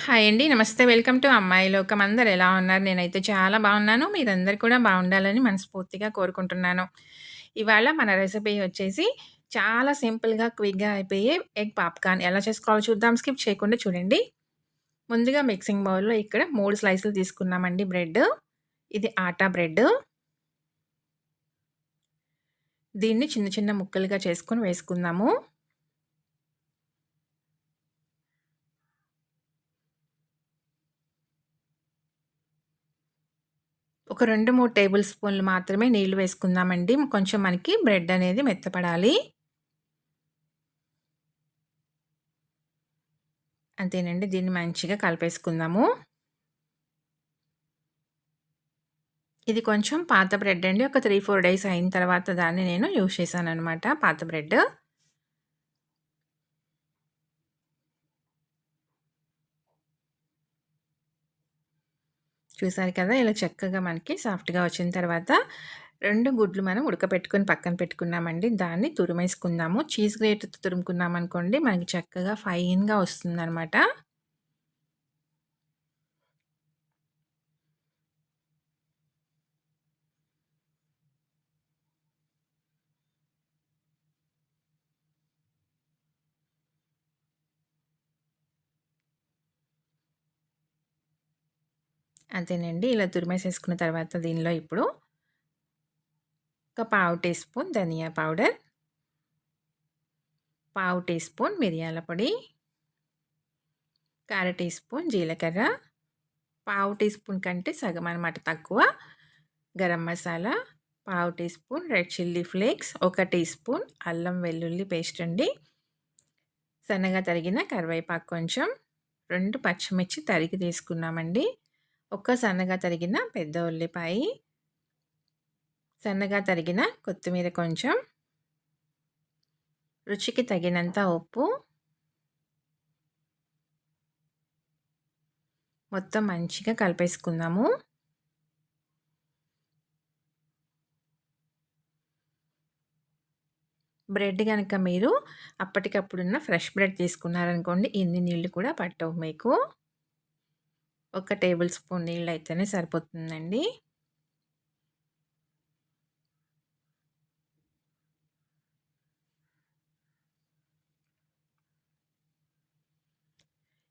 Hi అండి. నమస్తే. Welcome to అమ్మాయి లోకం. అందరూ ఎలా ఉన్నారు? నేనైతే చాలా బాగున్నాను. మీరందరూ కూడా బాగుండాలని మనస్ఫూర్తిగా కోరుకుంటున్నాను. ఇవాళ మన రెసిపీ వచ్చేసి చాలా సింపుల్‌గా, క్విక్‌గా అయిపోయే ఎగ్ పాప్‌కార్న్ ఎలా చేసుకోవాలో చూద్దాం. స్కిప్ చేయకుండా చూడండి. ముందుగా మిక్సింగ్ బౌల్‌లో ఇక్కడ 3 స్లైసులు తీసుకున్నామండి బ్రెడ్. ఇది ఆటా బ్రెడ్. దీన్ని చిన్న చిన్న ముక్కలుగా చేసుకొని వేసుకుందాము. ఒక 2, 3 టేబుల్ స్పూన్లు మాత్రమే నీళ్లు వేసుకుందామండి. కొంచెం మనకి బ్రెడ్ అనేది మెత్తపడాలి. అంతేనండి. దీన్ని మంచిగా కలిపేసుకుందాము. ఇది కొంచెం పాత బ్రెడ్ అండి. ఒక 3, 4 డేస్ అయిన తర్వాత దాన్ని నేను యూజ్ చేశాననమాట పాత బ్రెడ్. చూసారు కదా! ఇలా చక్కగా మనకి సాఫ్ట్‌గా వచ్చిన తర్వాత 2 గుడ్లు మనం ఉడకపెట్టుకొని పక్కన పెట్టుకున్నామండి. దాన్ని తురిమేసుకుందాము. చీజ్ గ్రేటర్‌తో తురుముకున్నామనుకోండి మనకి చక్కగా ఫైన్‌గా వస్తుందనమాట. అంతేనండి. ఇలా తురిమేసేసుకున్న తర్వాత దీనిలో ఇప్పుడు ఒక పావు టీ స్పూన్ ధనియా పౌడర్, పావు టీ స్పూన్ మిరియాల పొడి, అర టీ స్పూన్ జీలకర్ర, పావు టీ స్పూన్ కంటే సగం అనమాట తక్కువ గరం మసాలా, పావు teaspoon red chilli flakes, ఒక టీ స్పూన్ అల్లం వెల్లుల్లి పేస్ట్ అండి, సన్నగా తరిగిన కరివేపాకు కొంచెం, 2 పచ్చిమిర్చి తరిగి తీసుకున్నామండి, ఒక సన్నగా తరిగిన పెద్ద ఉల్లిపాయ, సన్నగా తరిగిన కొత్తిమీర కొంచెం, రుచికి తగినంత ఉప్పు, మొత్తం మంచిగా కలిపేసుకుందాము. బ్రెడ్ గనక మీరు అప్పటికప్పుడున్న ఫ్రెష్ బ్రెడ్ తీసుకున్నారనుకోండి, ఇన్ని నీళ్ళు కూడా పట్టవు మీకు. ఒక టేబుల్ స్పూన్ నీళ్ళైతేనే సరిపోతుందండి.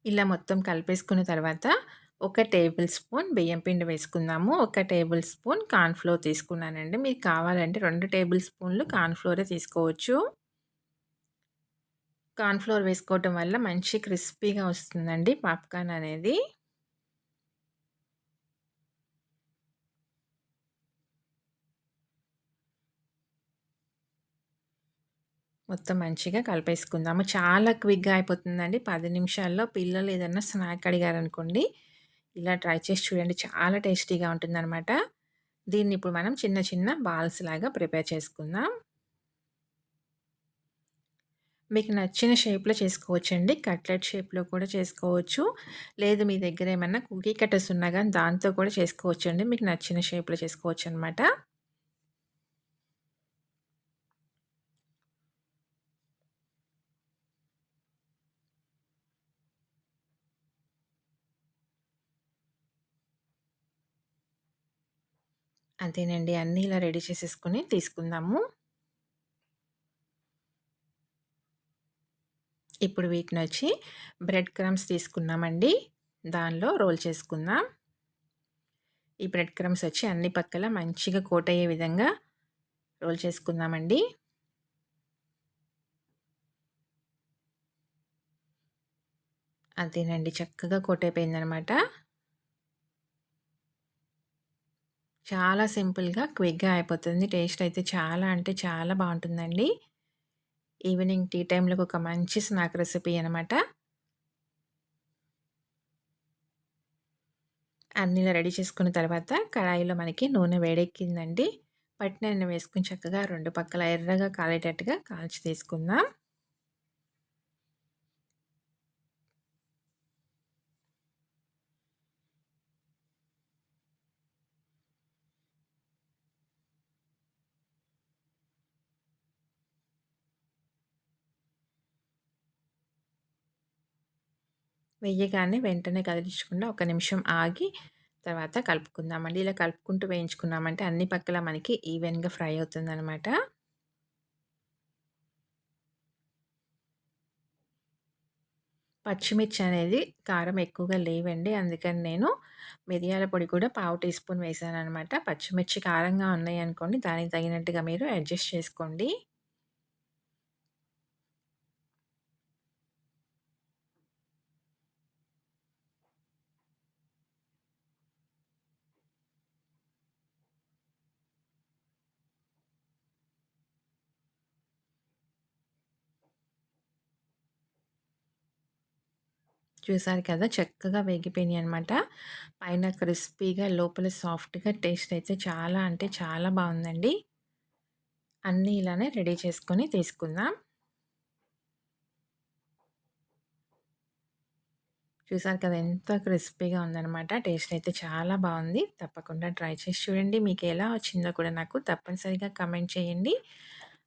ఇలా మొత్తం కలిపేసుకున్న తర్వాత ఒక టేబుల్ స్పూన్ బియ్యం పిండి వేసుకుందాము. ఒక టేబుల్ స్పూన్ కార్న్ ఫ్లోర్ తీసుకున్నానండి. మీకు కావాలంటే 2 టేబుల్ స్పూన్లు కార్న్ ఫ్లోరే తీసుకోవచ్చు. కార్న్ ఫ్లోర్ వేసుకోవటం వల్ల మంచి క్రిస్పీగా వస్తుందండి పాప్‌కార్న్ అనేది. మొత్తం మంచిగా కలిపేసుకుందాము. చాలా క్విక్‌గా అయిపోతుందండి. 10 నిమిషాల్లో పిల్లలు ఏదన్నా స్నాక్ అడిగారనుకోండి, ఇలా ట్రై చేసి చూడండి. చాలా టేస్టీగా ఉంటుందనమాట. దీన్ని ఇప్పుడు మనం చిన్న చిన్న బాల్స్ లాగా ప్రిపేర్ చేసుకుందాం. మీకు నచ్చిన షేప్‌లో చేసుకోవచ్చండి. కట్లెట్ షేప్‌లో కూడా చేసుకోవచ్చు. లేదు మీ దగ్గర ఏమన్నా కుకీ కట్టర్స్ ఉన్నా గాని దాంతో కూడా చేసుకోవచ్చండి. మీకు నచ్చిన షేప్‌లో చేసుకోవచ్చనమాట. అంతేనండి. అన్నీ ఇలా రెడీ చేసేసుకొని తీసుకుందాము. ఇప్పుడు వీటినొచ్చి బ్రెడ్ క్రమ్స్ తీసుకున్నామండి. దానిలో రోల్ చేసుకుందాం. ఈ బ్రెడ్ క్రమ్స్ వచ్చి అన్ని పక్కల మంచిగా కోట్ అయ్యే విధంగా రోల్ చేసుకుందామండి. అంతేనండి. చక్కగా కోట్ అయిపోయిందనమాట. చాలా సింపుల్‌గా, క్విక్‌గా అయిపోతుంది. టేస్ట్ అయితే చాలా అంటే చాలా బావుంటుందండి. ఈవినింగ్ టీ టైమ్‌లోకి ఒక మంచి స్నాక్ రెసిపీ అనమాట. అన్నీ ఇలా రెడీ చేసుకున్న తర్వాత కడాయిలో మనకి నూనె వేడెక్కిందండి. పట్టిన నూనె వేసుకొని చక్కగా 2 పక్కల ఎర్రగా కాలేటట్టుగా కాల్చి తీసుకుందాం. వేయగానే వెంటనే కదిలించకుండా ఒక నిమిషం ఆగి తర్వాత కలుపుకుందామండి. ఇలా కలుపుకుంటూ వేయించుకున్నామంటే అన్ని పక్కల మనకి ఈవెన్‌గా ఫ్రై అవుతుందనమాట. పచ్చిమిర్చి అనేది కారం ఎక్కువగా లేవండి. అందుకని నేను మిరియాల పొడి కూడా పావు టీ స్పూన్ వేశాననమాట. పచ్చిమిర్చి కారంగా ఉన్నాయనుకోండి దానికి తగినట్టుగా మీరు అడ్జస్ట్ చేసుకోండి. చూసారు కదా! చక్కగా వేగిపోయినాయనమాట. పైన క్రిస్పీగా, లోపల సాఫ్ట్‌గా టేస్ట్ అయితే చాలా అంటే చాలా బావుందండి. అన్నీ ఇలానే రెడీ చేసుకొని తీసుకుందాం. చూసారు కదా! ఎంత క్రిస్పీగా ఉందనమాట. టేస్ట్ అయితే చాలా బావుంది. తప్పకుండా ట్రై చేసి చూడండి. మీకెలా వచ్చిందో కూడా నాకు తప్పనిసరిగా కామెంట్ చేయండి.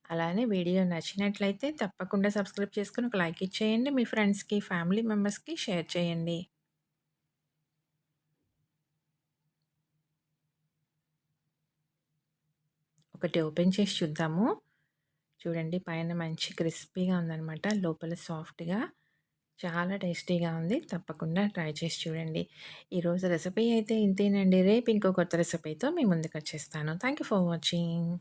అలానే వీడియో నచ్చినట్లయితే తప్పకుండా సబ్స్క్రైబ్ చేసుకొని ఒక లైక్ ఇచ్చేయండి. మీ ఫ్రెండ్స్‌కి, ఫ్యామిలీ మెంబర్స్‌కి షేర్ చేయండి. ఒకటి ఓపెన్ చేసి చూద్దాము. చూడండి పైన మంచి క్రిస్పీగా ఉందనమాట. లోపల సాఫ్ట్‌గా చాలా టేస్టీగా ఉంది. తప్పకుండా ట్రై చేసి చూడండి. ఈరోజు రెసిపీ అయితే ఇంతేనండి. రేపు ఇంకో కొత్త రెసిపీతో మీ ముందుకొచ్చేస్తాను. Thank you for watching.